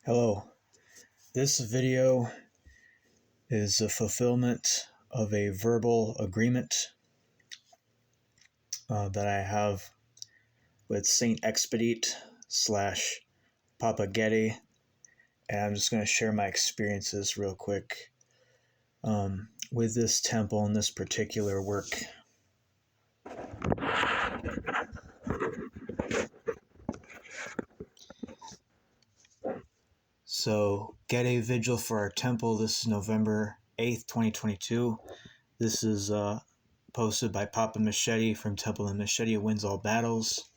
Hello, this video is a fulfillment of a verbal agreement that I have with Saint Expedite slash Papa Ghede, and I'm just going to share my experiences real quick with this temple and this particular work. So, Ghede Vigil for our temple. This is November 8th, 2022. This is posted by Papa Machete from Temple and Machete Wins All Battles.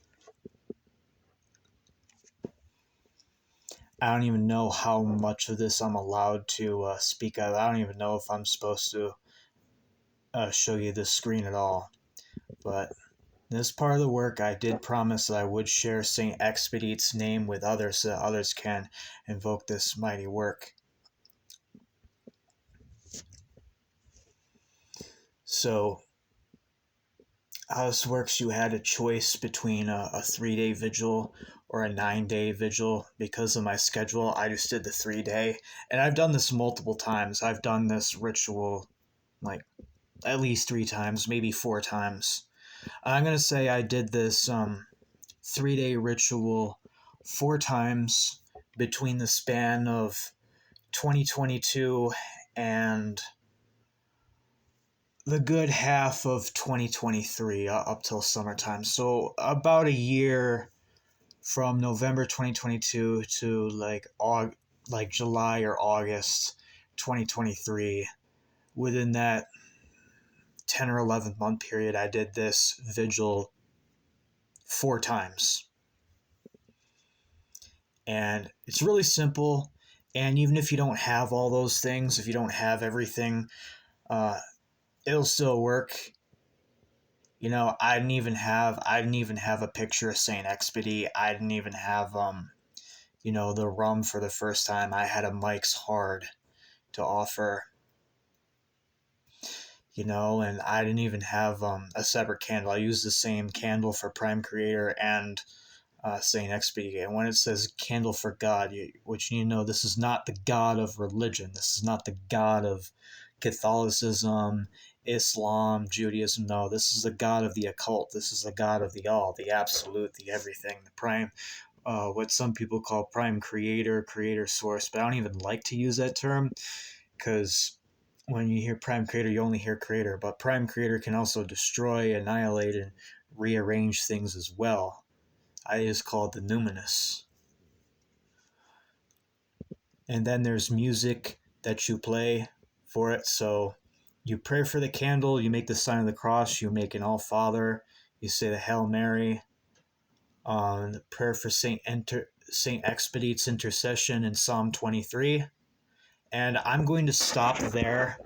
I don't even know how much of this I'm allowed to speak of. I don't even know if I'm supposed to show you this screen at all. But this part of the work, I did promise that I would share Saint Expedite's name with others so that others can invoke this mighty work. So, how this works, you had a choice between a 3-day vigil or a 9-day vigil. Because of my schedule, I just did the 3-day. And I've done this multiple times. I've done this ritual like at least 3 times, maybe 4 times. I'm going to say I did this 3-day ritual 4 times between the span of 2022 and the good half of 2023 up till summertime. So about a year from November 2022 to like July or August 2023. Within that 10 or 11 month period, I did this vigil 4 times. And it's really simple. And even if you don't have all those things, if you don't have everything, it'll still work. You know, I didn't even have a picture of Saint Expedite. I didn't even have the rum for the first time. I had a Mike's Hard to offer. And I didn't even have a separate candle. I used the same candle for Prime Creator and Saint Expedite. And when it says candle for God, which you know, this is not the God of religion. This is not the God of Catholicism, Islam, Judaism. No, this is the God of the occult. This is the God of the all, the absolute, the everything, the prime, what some people call prime creator, creator source. But I don't even like to use that term because when you hear prime creator, you only hear creator. But prime creator can also destroy, annihilate, and rearrange things as well. I just call it the numinous. And then there's music that you play for it. So you pray for the candle, you make the sign of the cross, you make an All Father, you say the Hail Mary, the prayer for Saint Expedite's intercession in Psalm 23. And I'm going to stop there.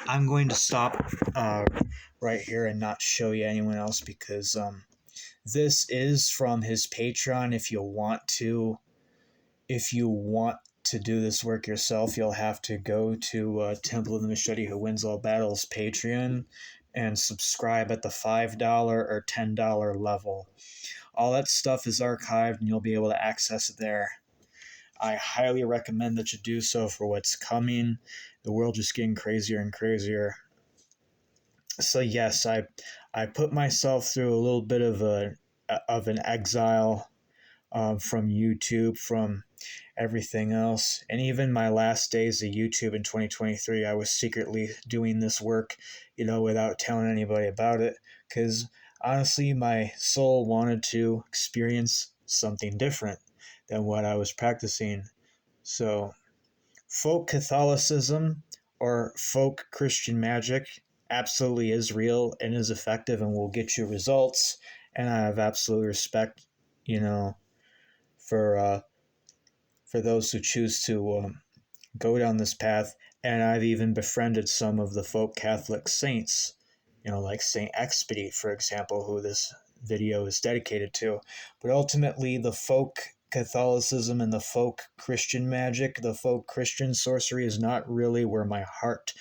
I'm going to stop right here and not show you anyone else because this is from his Patreon. If you want to do this work yourself, you'll have to go to Temple of the Machete Who Wins All Battles Patreon and subscribe at the $5 or $10 level. All that stuff is archived and you'll be able to access it there. I highly recommend that you do so for what's coming. The world just getting crazier and crazier. So yes, I put myself through a little bit of an exile from YouTube, from everything else. And even my last days of YouTube in 2023, I was secretly doing this work, without telling anybody about it. Because honestly, my soul wanted to experience something different than what I was practicing. So, folk Catholicism or folk Christian magic absolutely is real and is effective and will get you results. And I have absolute respect, for those who choose to go down this path. And I've even befriended some of the folk Catholic saints, like Saint Expedite, for example, who this video is dedicated to. But ultimately, the folk Catholicism and the folk Christian magic, the folk Christian sorcery is not really where my heart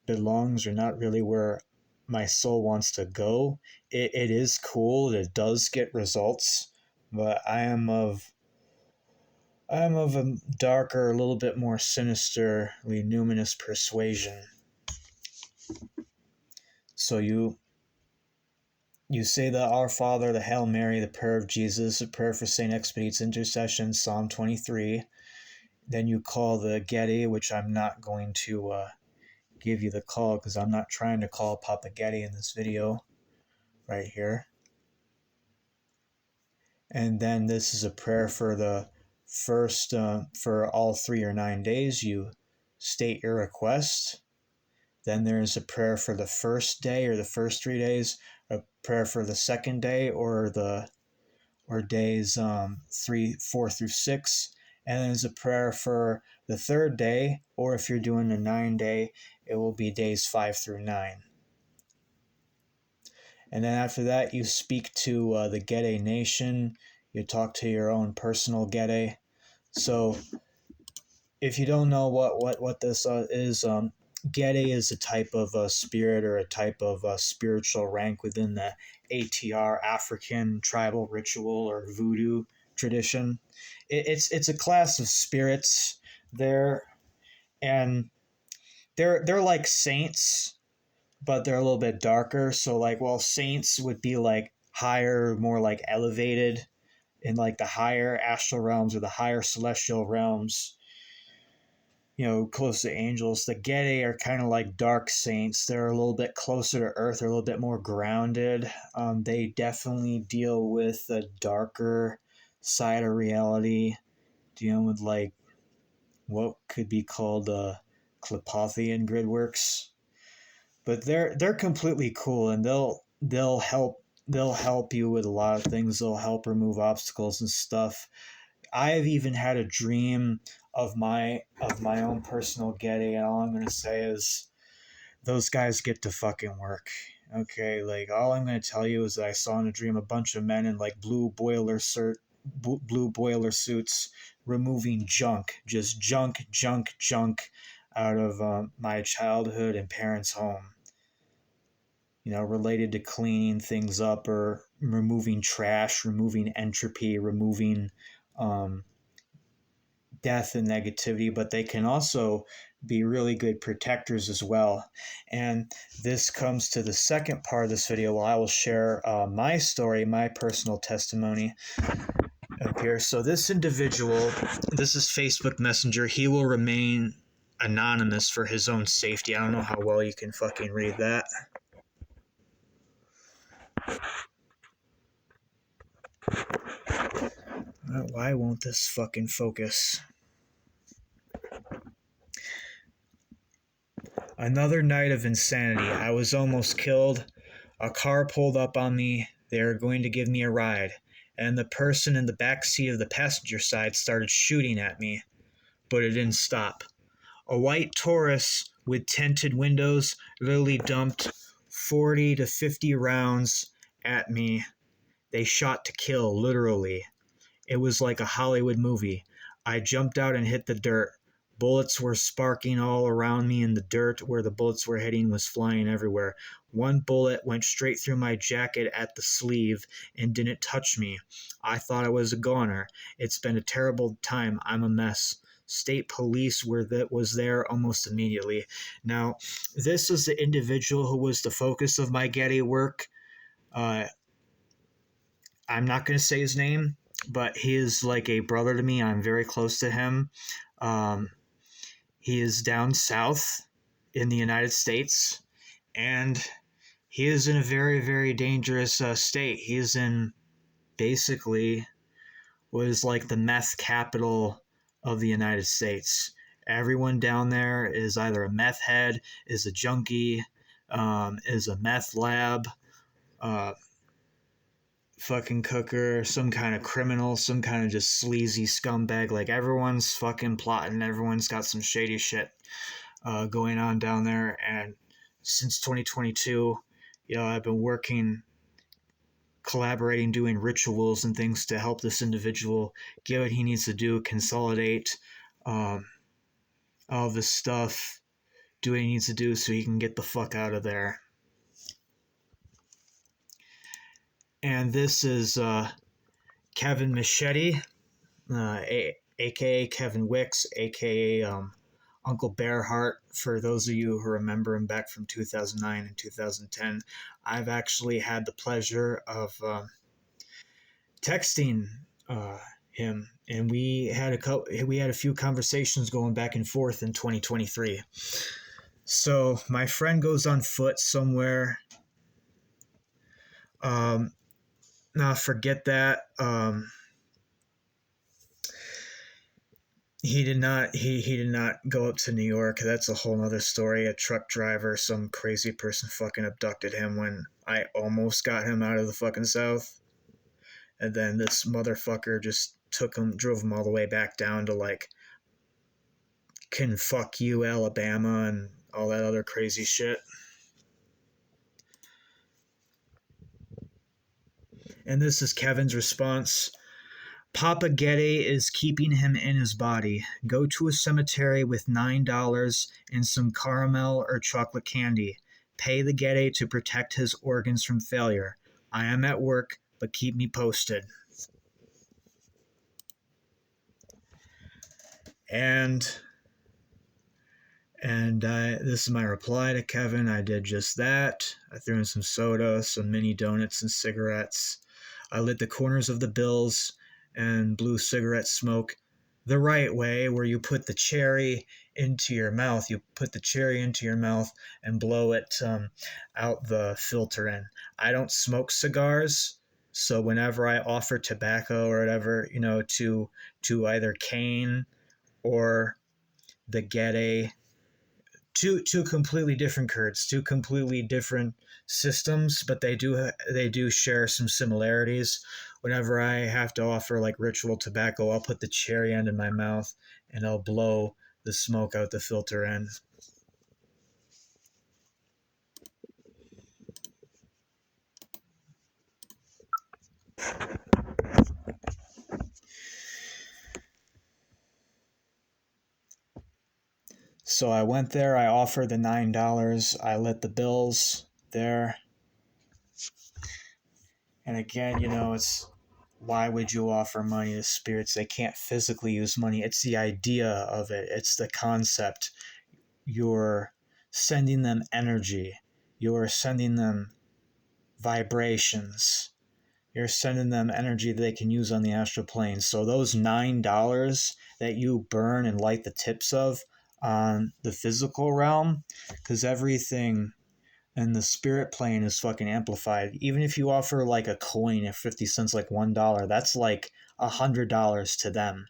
belongs, or not really where my soul wants to go. It is cool, it does get results, but I am of I'm of a darker, a little bit more sinisterly numinous persuasion. So you say the Our Father, the Hail Mary, the prayer of Jesus, the prayer for Saint Expedite's intercession, Psalm 23. Then you call the Ghede, which I'm not going to give you the call because I'm not trying to call Papa Ghede in this video right here. And then this is a prayer for the first, for all 3 or 9 days. You state your request. Then there's a prayer for the first day or the first 3 days, a prayer for the second day or days 3, 4 through 6. And then there's a prayer for the third day, or if you're doing a 9-day, it will be days 5 through 9. And then after that, you speak to the Ghede nation. You talk to your own personal Ghede. So if you don't know what this is, Ghede is a type of spirit or a type of spiritual rank within the ATR, African tribal ritual or voodoo tradition. It's a class of spirits there, and they're like saints, but they're a little bit darker. So like, while saints would be like higher, more like elevated in like the higher astral realms or the higher celestial realms, close to angels, the Ghede are kind of like dark saints. They're a little bit closer to earth. They're a little bit more grounded. They definitely deal with the darker side of reality, dealing with like what could be called Klepothian grid works. But they're completely cool, and they'll help you with a lot of things. They'll help remove obstacles and stuff. I've even had a dream of my own personal Ghede, and all I'm gonna say is those guys get to fucking work. Okay, like all I'm gonna tell you is that I saw in a dream a bunch of men in like blue boiler suits removing just junk out of my childhood and parents' home. Related to cleaning things up or removing trash, removing entropy, removing death and negativity, but they can also be really good protectors as well. And this comes to the second part of this video, where I will share my story, my personal testimony up here. So this individual, this is Facebook Messenger. He will remain anonymous for his own safety. I don't know how well you can fucking read that. Why won't this fucking focus? Another night of insanity. I was almost killed. A car pulled up on me. They were going to give me a ride. And the person in the back seat of the passenger side started shooting at me. But it didn't stop. A white Taurus with tinted windows literally dumped 40 to 50 rounds at me. They shot to kill, literally. It was like a Hollywood movie. I jumped out and hit the dirt. Bullets were sparking all around me, and the dirt where the bullets were hitting was flying everywhere. One bullet went straight through my jacket at the sleeve and didn't touch me. I thought I was a goner. It's been a terrible time. I'm a mess. State police was there almost immediately. Now, this is the individual who was the focus of my Ghede work. I'm not going to say his name, but he is like a brother to me. I'm very close to him. He is down south in the United States, and he is in a very, very dangerous state. He is in basically what is like the meth capital of the United States. Everyone down there is either a meth head, is a junkie, is a meth lab, fucking cooker, some kind of criminal, some kind of just sleazy scumbag. Like, everyone's fucking plotting. Everyone's got some shady shit going on down there. And since 2022, I've been working, collaborating, doing rituals and things to help this individual get what he needs to do, consolidate all this stuff, do what he needs to do so he can get the fuck out of there. And this is Kevin Machete. aka Kevin Wicks, aka Uncle Bearheart. For those of you who remember him back from 2009 and 2010, I've actually had the pleasure of texting him, and we had a few conversations going back and forth in 2023. So my friend goes on foot somewhere. Nah, forget that. He did not. He did not go up to New York. That's a whole other story. A truck driver, some crazy person, fucking abducted him when I almost got him out of the fucking South, and then this motherfucker just drove him all the way back down to like, can fuck you, Alabama, and all that other crazy shit. And this is Kevin's response. Papa Ghede is keeping him in his body. Go to a cemetery with $9 and some caramel or chocolate candy. Pay the Ghede to protect his organs from failure. I am at work, but keep me posted. And this is my reply to Kevin. I did just that. I threw in some soda, some mini donuts, and cigarettes. I lit the corners of the bills and blew cigarette smoke the right way, where you put the cherry into your mouth. You put the cherry into your mouth and blow it out the filter in. I don't smoke cigars, so whenever I offer tobacco or whatever, to either Kane or the Ghede, two completely different Kurds, two completely different systems, but they do share some similarities. Whenever I have to offer like ritual tobacco, I'll put the cherry end in my mouth and I'll blow the smoke out the filter end. So I went there, I offered the $9, I lit the bills there. And again, it's, why would you offer money to spirits? They can't physically use money. It's the idea of it, it's the concept. You're sending them energy, you're sending them vibrations, you're sending them energy that they can use on the astral plane. So those $9 that you burn and light the tips of on the physical realm, because everything in the spirit plane is fucking amplified. Even if you offer like a coin at 50 cents, like $1, that's like $100 to them.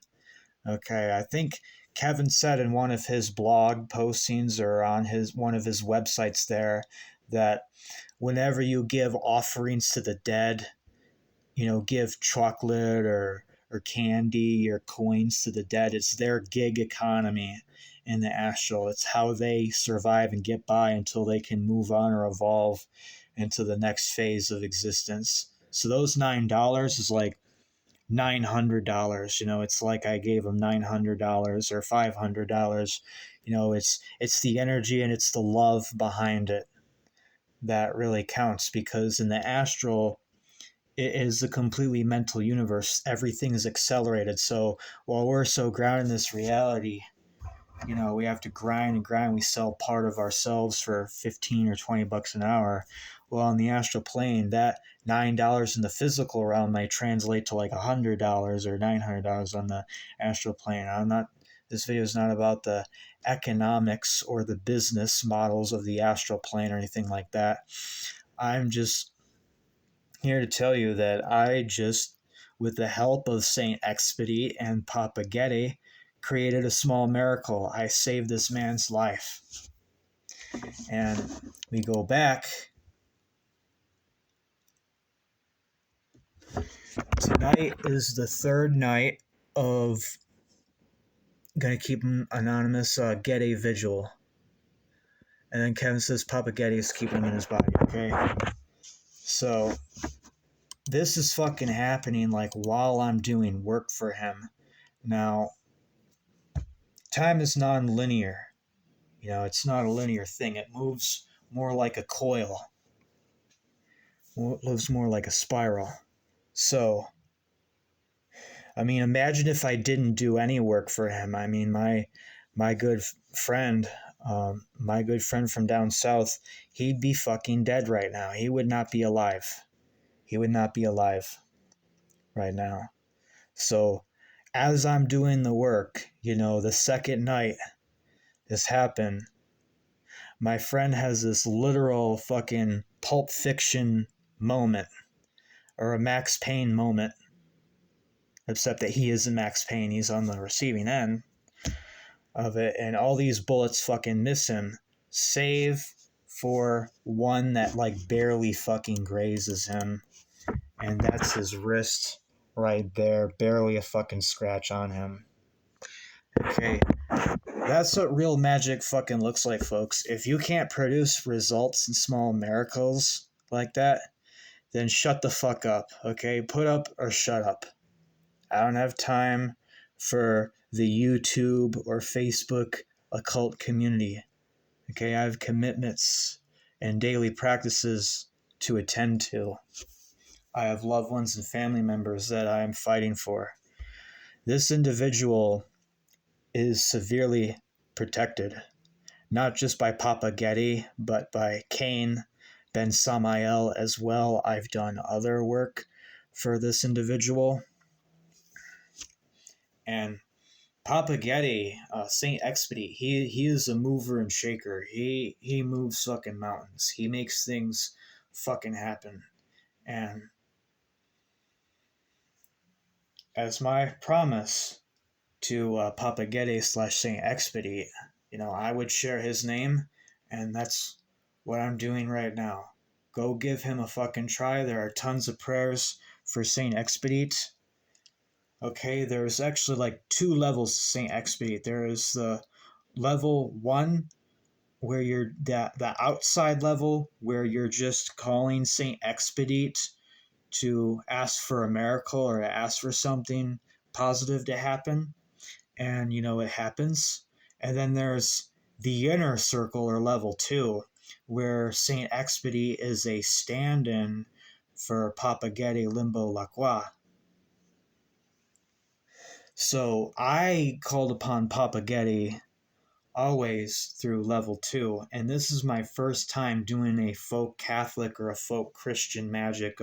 Okay, I think Kevin said in one of his blog postings or on one of his websites there that whenever you give offerings to the dead, give chocolate or candy or coins to the dead, it's their gig economy in the astral. It's how they survive and get by until they can move on or evolve into the next phase of existence. So those $9 is like $900. It's like I gave them $900 or $500. It's the energy and it's the love behind it that really counts, because in the astral, it is a completely mental universe. Everything is accelerated. So while we're so grounded in this reality, we have to grind and grind. We sell part of ourselves for 15 or $20 an hour. Well, on the astral plane, that $9 in the physical realm may translate to like $100 or $900 on the astral plane. This video is not about the economics or the business models of the astral plane or anything like that. I'm just here to tell you that I just, with the help of Saint Expedite and Papa Ghede, created a small miracle. I saved this man's life. And we go back. Tonight is the third night of gonna keep him anonymous Ghede vigil. And then Kevin says Papa Ghede is keeping him in his body, okay? So this is fucking happening like while I'm doing work for him. Now, time is non-linear. It's not a linear thing. It moves more like a coil. It moves more like a spiral. So I mean, imagine if I didn't do any work for him. I mean, my good friend, my good friend from down south, he'd be fucking dead right now. He would not be alive. He would not be alive right now. So, as I'm doing the work, the second night this happened, my friend has this literal fucking Pulp Fiction moment, or a Max Payne moment, except that he isn't Max Payne, he's on the receiving end of it, and all these bullets fucking miss him, save for one that like barely fucking grazes him, and that's his wrist right there, barely a fucking scratch on him. Okay, that's what real magic fucking looks like, folks. If you can't produce results and small miracles like that, then shut the fuck up, okay? Put up or shut up. I don't have time for the YouTube or Facebook occult community. Okay, I have commitments and daily practices to attend to. I have loved ones and family members that I am fighting for. This individual is severely protected, not just by Papa Ghede, but by Cain Ben Samael as well. I've done other work for this individual. And Papa Ghede, Saint Expedite, he is a mover and shaker. He moves fucking mountains. He makes things fucking happen. And as my promise to Papa Ghede / Saint Expedite, I would share his name, and that's what I'm doing right now. Go give him a fucking try. There are tons of prayers for Saint Expedite. Okay, there's actually like 2 levels to Saint Expedite. There is the level 1 where you're the outside level where you're just calling Saint Expedite to ask for a miracle or to ask for something positive to happen, and it happens. And then there's the inner circle or level 2 where Saint Expedite is a stand-in for Papa Ghede Limbo Lacroix. So I called upon Papa Ghede always through level 2, and this is my first time doing a folk Catholic or a folk Christian magic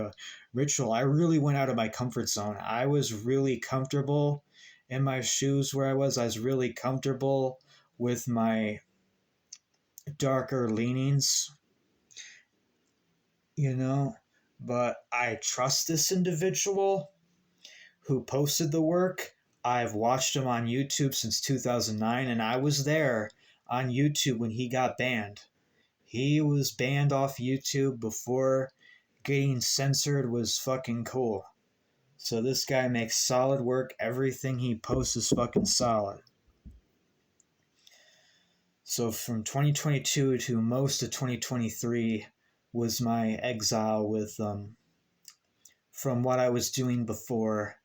ritual. I really went out of my comfort zone. I was really comfortable in my shoes where I was really comfortable with my darker leanings, but I trust this individual who posted the work. I've watched him on YouTube since 2009, and I was there on YouTube when he got banned. He was banned off YouTube before getting censored was fucking cool. So this guy makes solid work. Everything he posts is fucking solid. So from 2022 to most of 2023 was my exile with from what I was doing before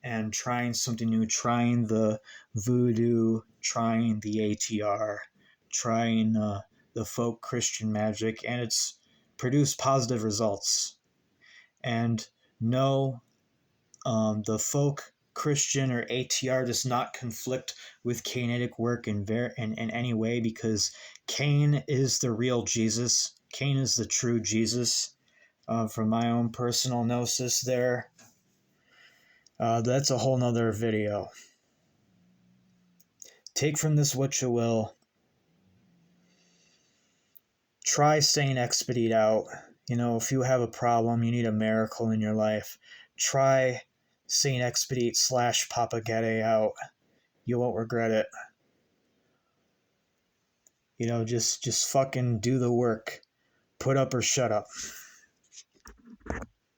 and trying something new, trying the voodoo, trying the ATR, trying the folk Christian magic, and it's produced positive results. And no, the folk Christian or ATR does not conflict with Cainitic work in any way, because Cain is the real Jesus. Cain is the true Jesus. From my own personal gnosis there. That's a whole nother video. Take from this what you will. Try Saint Expedite out. If you have a problem, you need a miracle in your life, try Saint Expedite / Papa Ghede out. You won't regret it. Just fucking do the work. Put up or shut up.